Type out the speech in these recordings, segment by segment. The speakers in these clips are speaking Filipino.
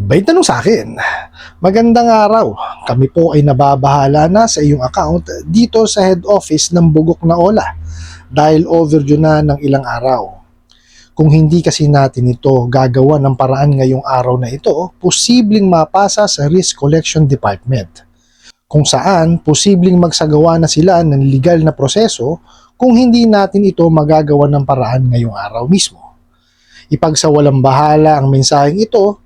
May tanong sa akin, magandang araw. Kami po ay nababahala na sa iyong account dito sa head office ng Bugok na Ola dahil overdue na ng ilang araw. Kung hindi kasi natin ito gagawa ng paraan ngayong araw na ito, posibleng mapasa sa Risk Collection Department, kung saan posibleng magsagawa na sila ng legal na proseso kung hindi natin ito magagawa ng paraan ngayong araw mismo. Ipagsawalang bahala ang mensaheng ito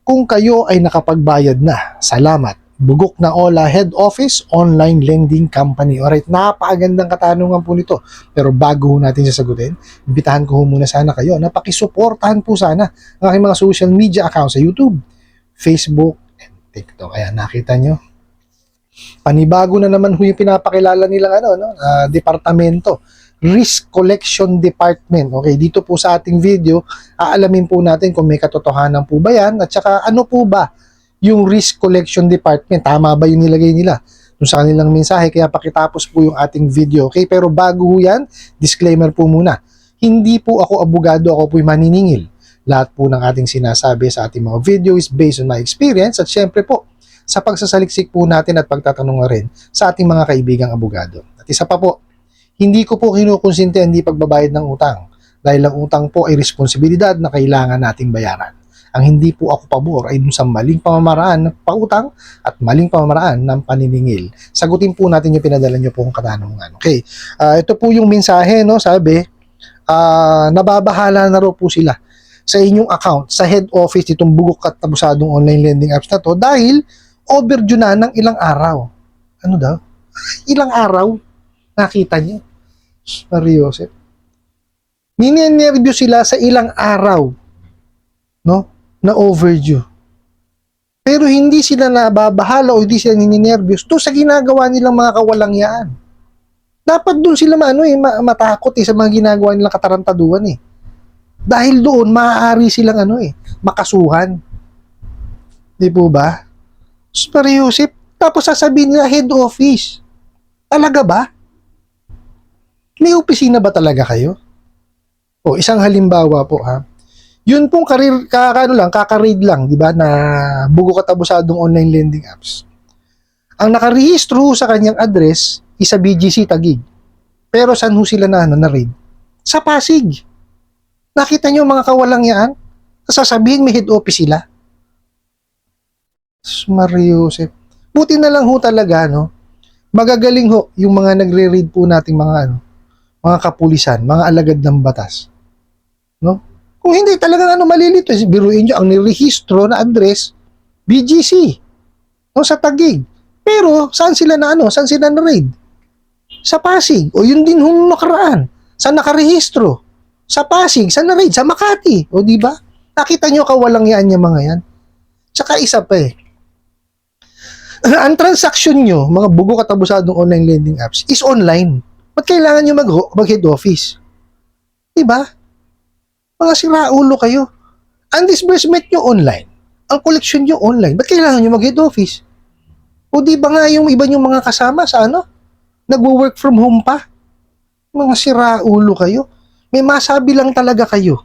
kung kayo ay nakapagbayad na. Salamat. Bugok na Ola Head Office Online Lending Company. Alright, napakagandang katanungan po nito. Pero bago natin sasagutin, imbitahan ko muna sana kayo na pakisuportahan po sana ang aking mga social media accounts sa YouTube, Facebook, and TikTok. Kaya nakita nyo, panibago na naman yung pinapakilala nilang departamento. Risk Collection Department. Okay, dito po sa ating video, aalamin po natin kung may katotohanan po ba yan at saka ano po ba yung Risk Collection Department. Tama ba yung nilagay nila dun sa kanilang mensahe? Kaya pakitapos po yung ating video. Okay, pero bago yan, disclaimer po muna. Hindi po ako abogado, ako po'y maniningil. Lahat po ng ating sinasabi sa ating mga video is based on my experience at syempre po, sa pagsasaliksik po natin at pagtatanong rin sa ating mga kaibigang abogado. At isa pa po, hindi ko po kinukonsinti hindi pagbabayad ng utang dahil ang utang po ay responsibilidad na kailangan nating bayaran. Ang hindi po ako pabor ay dun sa maling pamamaraan ng pautang at maling pamamaraan ng paniningil. Sagutin po natin yung pinadala nyo pong katanungan. Okay, ito po yung mensahe, no? Sabi, nababahala na raw po sila sa inyong account, sa head office itong Bugok at Abusadong online lending apps na to dahil overdue na ng ilang araw. Ano daw? Ilang araw? Nakita niyo? Seryoso. Ninenervyo sila sa ilang araw, no? Na overdue. Pero hindi sila nababahala o hindi sila ninenervyos to sa ginagawa nilang mga kawalangyaan. Dapat doon sila matakot sa mga ginagawa nilang katarantaduhan eh. Dahil doon maaari silang makasuhan. Di po ba? Seryoso. Tapos sasabihin nila head office. Talaga ba? May opisina ba talaga kayo? O, isang halimbawa po ha. Yun pong kaka-read lang, di ba, na Bugok at Abusadong online lending apps. Ang nakarehistro sa kanyang address is sa BGC Taguig. Pero saan ho sila na-read? Sa Pasig. Nakita nyo mga kawalangyaan? Sasabihin may head office sila. Mariusip. Buti na lang ho talaga, no? Magagaling ho yung mga nagre-read po nating mga mga kapulisan, mga alagad ng batas. No? Kung hindi talagang malilito, biruin nyo, ang nirehistro na address, BGC, no, sa Taguig. Pero, saan sila saan sila na-raid? Sa Pasig, o yun din hong nakaraan. Saan nakarehistro? Sa Pasig, saan na-raid? Sa Makati, o di ba? Nakita nyo kawalangyaan niya mga yan. Tsaka isa pa ang transaction nyo, mga Bugok at Abusadong online lending apps, is online. Ba't kailangan nyo mag-head office? Diba? Mga siraulo kayo. Ang disbursement nyo online. Ang collection nyo online. Ba't kailangan nyo mag-head office? O di ba nga yung iba nyong mga kasama sa nagwo-work from home pa? Mga siraulo kayo. May masabi lang talaga kayo.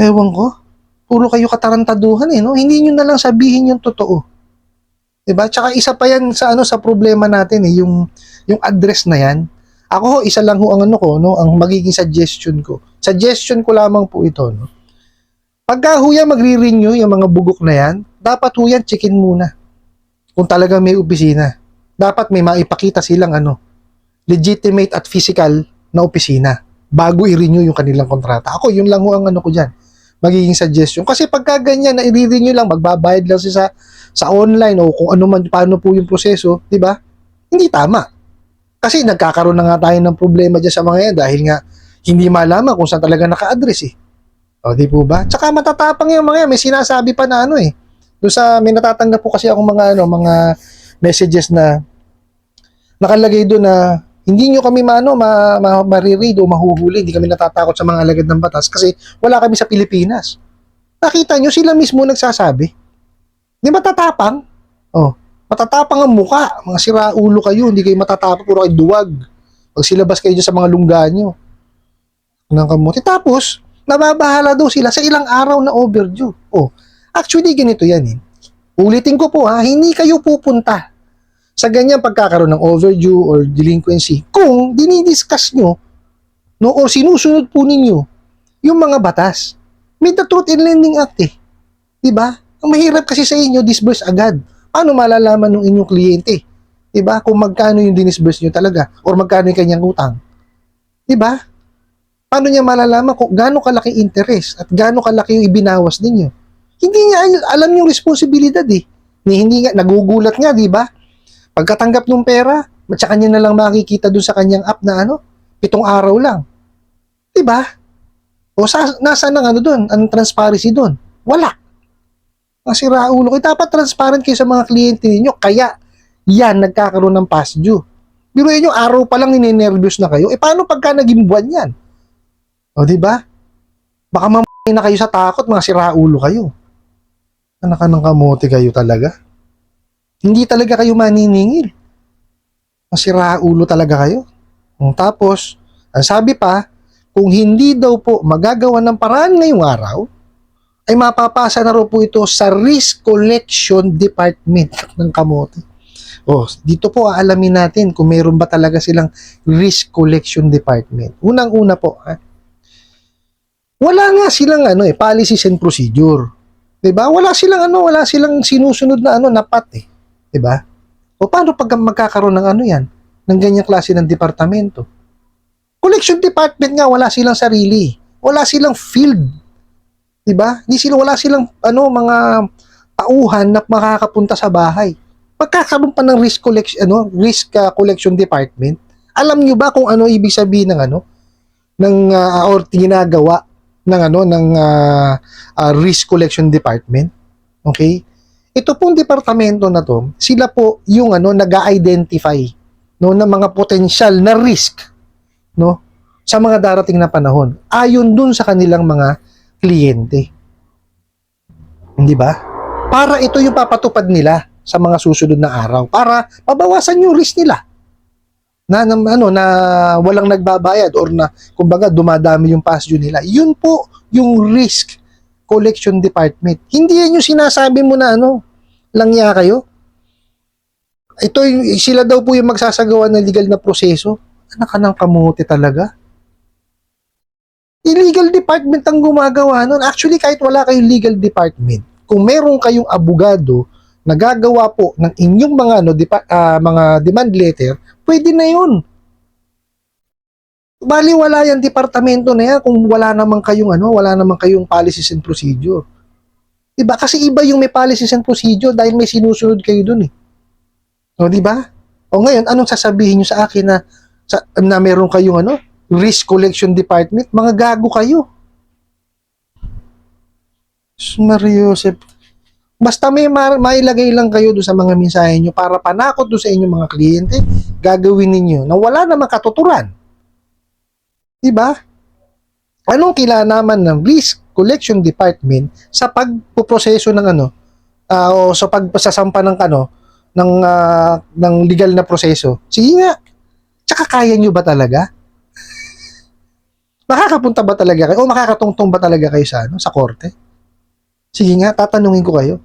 Ewan ko. Puro kayo katarantaduhan no? Hindi nyo na lang sabihin yung totoo. Diba? Tsaka isa pa yan sa problema natin yung address na yan. Ako isa lang ho ang ang magiging suggestion ko. Suggestion ko lamang po ito, no. Pagka ho yan magre-renew yung mga bugok na yan, dapat ho yan checkin muna. Kung talagang may opisina. Dapat may maipakita silang legitimate at physical na opisina bago i-renew yung kanilang kontrata. Ako, yun lang ho ang ko dyan. Magiging suggestion. Kasi pagka ganyan na i-renew lang, magbabayad lang siya sa online o kung paano po yung proseso, di ba? Hindi tama. Kasi nagkakaroon na nga tayo ng problema dyan sa mga yan dahil nga hindi malaman kung saan talaga naka-address O, di po ba? Tsaka matatapang yung mga yan. May sinasabi pa na Doon may natatanggap po kasi akong mga messages na nakalagay doon na hindi nyo kami mariread o mahuhuli. Hindi kami natatakot sa mga alagad ng batas kasi wala kami sa Pilipinas. Nakita nyo, sila mismo nagsasabi. Di ba tatapang? Matatapang ang muka. Mga siraulo kayo. Hindi kayo matatapang. Puro kayo duwag. Pag silabas kayo sa mga lungga nyo. Ng kamuti. Tapos, nababahala daw sila sa ilang araw na overdue. Actually, ganito yan eh. Ulitin ko po ha, hindi kayo pupunta sa ganyang pagkakaroon ng overdue or delinquency kung dinidiscuss nyo, no, o sinusunod po ninyo yung mga batas. May the Truth in Lending Act eh. Diba? Ang mahirap kasi sa inyo, disburse agad. Paano malalaman ng inyong kliyente? Diba? Kung magkano yung dinisburse nyo talaga or magkano yung kanyang utang. Diba? Paano niya malalaman kung gaano kalaki interest at gaano kalaki yung ibinawas ninyo? Hindi niya alam yung responsibilidad eh. Hindi nga, nagugulat nga, di ba? Pagkatanggap ng pera, tsaka niya na lang makikita dun sa kanyang app na 7 araw lang. Di ba? O nasa ang dun, ang transparency dun? Wala. Masira ulo kayo. Dapat transparent kayo sa mga kliyente ninyo. Kaya, yan, nagkakaroon ng past due. Biruin nyo, araw pa lang ninenervyos na kayo. Paano pagka naging buwan yan? O, di ba? Baka mamay na kayo sa takot, mga siraulo kayo. Anak ka ng kamote kayo talaga. Hindi talaga kayo maniningil. Masiraulo talaga kayo. Tapos, ang sabi pa, kung hindi daw po magagawa ng paraan ngayong araw, ay mapapasa na raw po ito sa Risk Collection Department ng kamote. Dito po aalamin natin kung meron ba talaga silang Risk Collection Department. Unang-una po, wala nga silang policies and procedure. 'Di ba? Wala silang sinusunod na napat eh. 'Di ba? O paano pag magkakaroon ng yan? Ng ganyang klase ng departamento? Collection department nga wala silang sarili. Wala silang field. 'Di ba? Wala silang mga tauhan na makakapunta sa bahay. Pagkakaroon pa ng risk collection department, alam niyo ba kung ano ibig sabihin ng or ginagawa ng risk collection department? Okay? Ito pong departamento na to, sila po yung nag-identify ng mga potential na risk sa mga darating na panahon ayon dun sa kanilang mga kliyente. Hindi ba? Para ito yung papatupad nila sa mga susunod na araw para mabawasan yung risk nila na walang nagbabayad or na kumbaga dumadami yung past due nila. Yun po yung risk collection department. Hindi yan yung sinasabi mo na langya kayo. Ito sila daw po yung magsasagawa ng legal na proseso. Anak ka ng kamote talaga. Illegal department ang gumagawa nun. Actually, kahit wala kayong legal department, kung meron kayong abogado na gagawa po ng inyong mga demand letter, pwede na yun. Bali wala yung departamento na yan kung wala naman kayong policies and procedure. Diba? Kasi iba yung may policies and procedure dahil may sinusunod kayo dun eh. O diba? O ngayon, anong sasabihin nyo sa akin na meron kayong risk collection department? Mga gago kayo. Mario Joseph. Basta may mailagay lang kayo doon sa mga mensahe nyo para panakot doon sa inyong mga kliyente, gagawin ninyo na wala namang katuturan. Diba? Anong kilalaman ng Risk Collection Department sa pagpoproseso ng o sa pagsasampa ng legal na proseso? Sige nga. Tsaka kaya nyo ba talaga? Makakapunta ba talaga kayo? O makakatungtong ba talaga kayo sa korte? Sige nga, tatanungin ko kayo.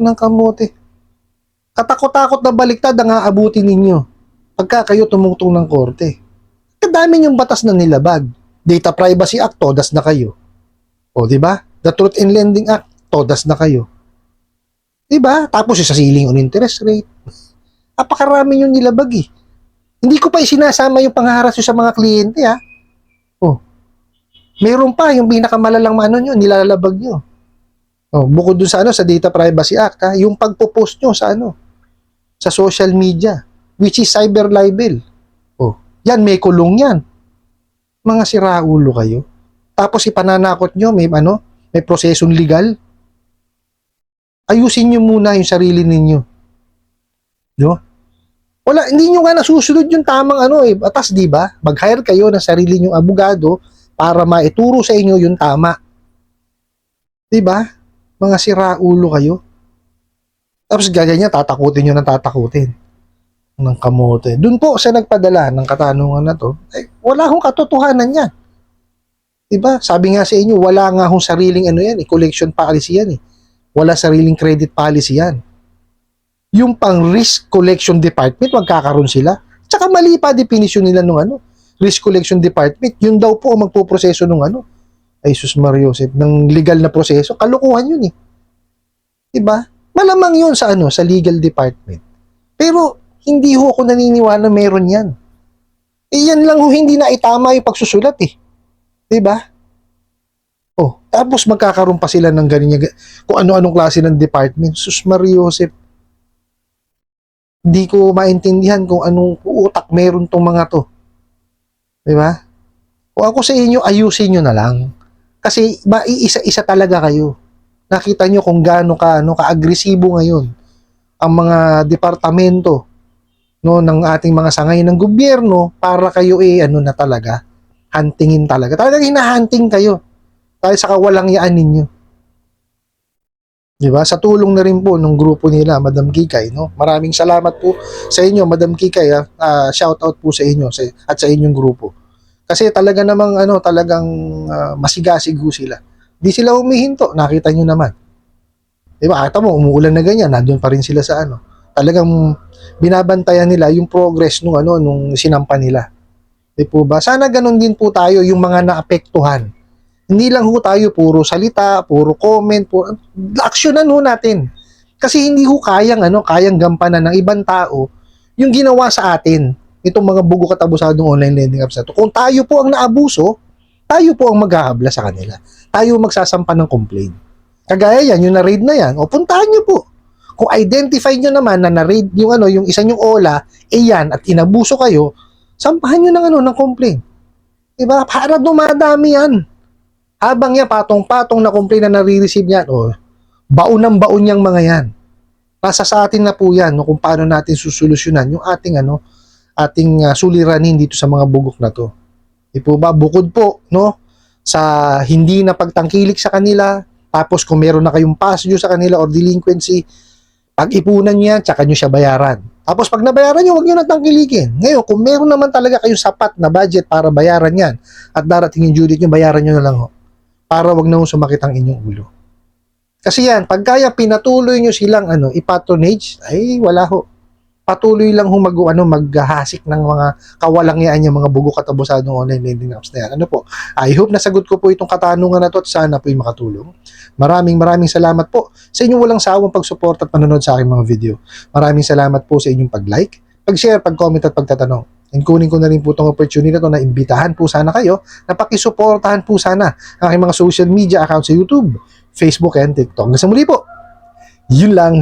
Ng kamote. Katakot-takot na baliktad ang aabutin ninyo pagka kayo tumungtong ng korte. Kadami yung batas na nilabag. Data Privacy Act, todas na kayo. O, di ba? The Truth in Lending Act, todas na kayo. Di ba? Tapos yung sa ceiling on interest rate. Napakarami yung nilabag eh. Hindi ko pa isinasama yung pangharas sa mga kliyente ha. Meron pa yung pinakamalalang nyo, nilalabag nyo. Bukod dun sa Data Privacy Act, yung pagpo-post nyo sa social media, which is cyber libel. Yan, may kulong yan. Mga siraulo kayo. Tapos ipananakot nyo, may prosesong legal. Ayusin nyo muna yung sarili ninyo. No? Wala, hindi nyo nga nasusunod yung tamang batas, di ba? Mag-hire kayo ng sarili nyong abogado para maituro sa inyo yung tama. Diba? Mga siraulo kayo. Tapos gaganyan, tatakutin nyo ng tatakutin. Ng kamote. Doon po sa nagpadala ng katanungan na to, wala akong katotohanan yan. Diba? Sabi nga sa inyo, wala nga hong sariling ano yan, collection policy yan eh. Wala sariling credit policy yan. Yung pang risk collection department, magkakaroon sila. Tsaka mali pa definisyon nila nung ano, risk collection department, yun daw po ang magpoproseso nung ano, ay sus Mario Joseph, ng legal na proseso, kalukuhan yun eh. Diba? Malamang yun sa ano, sa legal department. Pero, hindi ho ako naniniwala meron yan. Eh, yan lang ho, hindi na itama yung pagsusulat eh. Diba? Oh, tapos magkakaroon pa sila ng ganyan, kung ano-anong klase ng department. Sus Mario Joseph, hindi ko maintindihan kung anong utak meron tong mga to. Diba? Kung ako sa inyo, ayusin nyo na lang. Kasi maiisa-isa talaga kayo. Nakita nyo kung gaano ka, ano, ka-agresibo ngayon ang mga departamento, no, ng ating mga sangay ng gobyerno para kayo ano na talaga, huntingin talaga. Talagang hinahunting kayo dahil sa kawalangyaan ninyo. Di ba? Sa tulong na rin po ng grupo nila, Madam Kikay, no? Maraming salamat po sa inyo, Madam Kikay, shout out po sa inyo at sa inyong grupo. Kasi talaga namang ano, talagang masigasig ho sila. Di sila humihinto, nakita nyo naman. Di ba? Kita mo, umuulan na ganyan, nandun pa rin sila sa ano. Talagang binabantayan nila yung progress nung ano, nung sinampa nila. Di po ba? Sana ganun din po tayo yung mga naapektuhan. Hindi lang ho tayo puro salita, puro comment, puro aksyonan ho natin. Kasi hindi ho kayang gampanan ng ibang tao yung ginawa sa atin itong mga bugo katabusadong online lending apps na to. Kung tayo po ang naabuso, tayo po ang maghahabla sa kanila. Tayo magsasampa ng complaint. Kagaya yan, yung na-raid na yan, o puntahan nyo po. Kung identify nyo naman na na-raid yung ano, yung isa nyong ola, yan, at inabuso kayo, sampahan nyo ng ano, ng complaint. Diba? Para dumadami yan. Habang yan, patong-patong na complaint na nare-receive yan, baon ng baon yang mga yan. Nasa sa atin na po yan, no, kung paano natin susolusyonan yung ating suliranin dito sa mga bugok na to. Di po ba? Bukod po, no, sa hindi na pagtangkilik sa kanila, tapos kung meron na kayong past due sa kanila or delinquency, pag-ipunan niya, tsaka nyo siya bayaran. Tapos pag nabayaran nyo, huwag nyo na tangkilikin. Ngayon, kung meron naman talaga kayong sapat na budget para bayaran yan, at darating yung due date nyo, bayaran nyo na lang ho. Para wag na sumakit ang inyong ulo. Kasi yan, pag kaya pinatuloy nyo silang ipatronage, ay wala ho. Patuloy lang ho maghahasik ng mga kawalangyaan yung mga bugo katabusadong online lending apps na yan. Ano po? I hope nasagot ko po itong katanungan na to at sana po'y makatulong. Maraming salamat po sa inyong walang sawang pag-support at panonood sa aking mga video. Maraming salamat po sa inyong pag-like, pag-share, pag-comment at pagtatanong. And kunin ko na rin po itong opportunity na to na imbitahan po sana kayo na pakisuportahan po sana ang aking mga social media account sa YouTube, Facebook, and TikTok. Hanggang sa muli po, yun lang.